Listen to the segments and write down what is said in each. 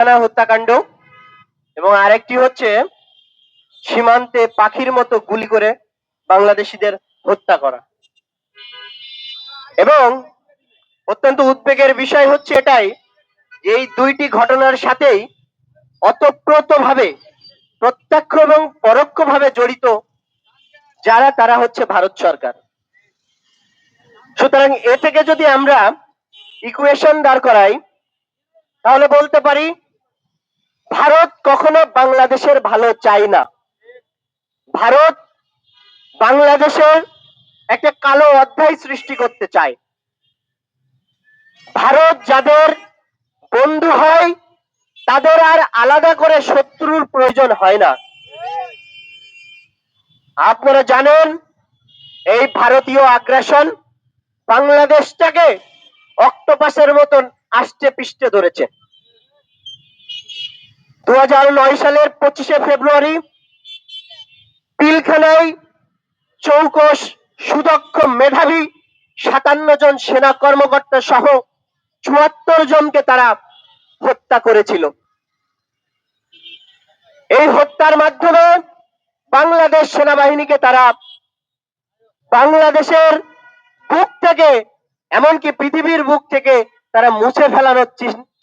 হত্যাকাণ্ড এবং আরেকটি হচ্ছে সীমান্তে পাখির মতো গুলি করে বাংলাদেশিদের হত্যা করা। এবং অত্যন্ত উদ্বেগের বিষয় হচ্ছে এটাই, এই দুইটি ঘটনার সাথেই অতপ্রতভাবে প্রত্যক্ষ এবং পরোক্ষভাবে জড়িত যারা, তারা হচ্ছে ভারত সরকার। সুতরাং এ থেকে যদি আমরা ইকুয়েশন দাঁড় করাই, তাহলে বলতে পারি ভারত কখনো বাংলাদেশের ভালো চায় না। ভারত বাংলাদেশের একটা কালো অধ্যায় সৃষ্টি করতে চায়। ভারত যাদের বন্ধু হয় তাদের আর আলাদা করে শত্রুর প্রয়োজন হয় না। আপনারা জানেন এই ভারতীয় আগ্রাসন বাংলাদেশটাকে অক্টোপাসের মতন আষ্টে পিষ্টে ধরেছে। 2009 সালের 25শে ফেব্রুয়ারি পিলখানায় চৌকস সুদক্ষ মেধাবী 57 জন সেনা কর্মকর্তা সহ 74 জনকে তারা হত্যা করেছিল। এই হত্যার মাধ্যমে বাংলাদেশ সেনাবাহিনীকে তারা বাংলাদেশের বুক থেকে, এমনকি পৃথিবীর বুক থেকে তারা মুছে ফেলানোর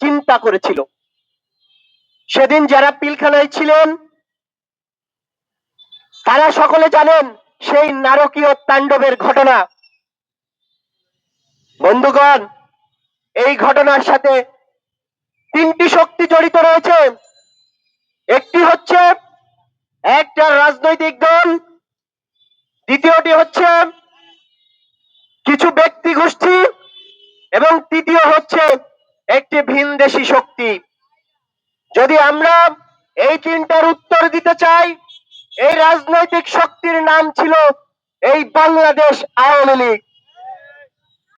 চিন্তা করেছিল। সেদিন যারা পিলখানায় ছিলেন তারা সকলে জানেন সেই নারকীয় তাণ্ডবের ঘটনা। বন্ধুগণ, এই ঘটনার সাথে তিনটি শক্তি জড়িত রয়েছে। একটি হচ্ছে একটা রাজনৈতিক দল, দ্বিতীয়টি হচ্ছে কিছু ব্যক্তি গোষ্ঠী, এবং তৃতীয় হচ্ছে একটি ভিনদেশী শক্তি। যদি আমরা এই তিনটার উত্তর দিতে চাই, এই রাজনৈতিক শক্তির নাম ছিল এই বাংলাদেশ আওয়ামী লীগ।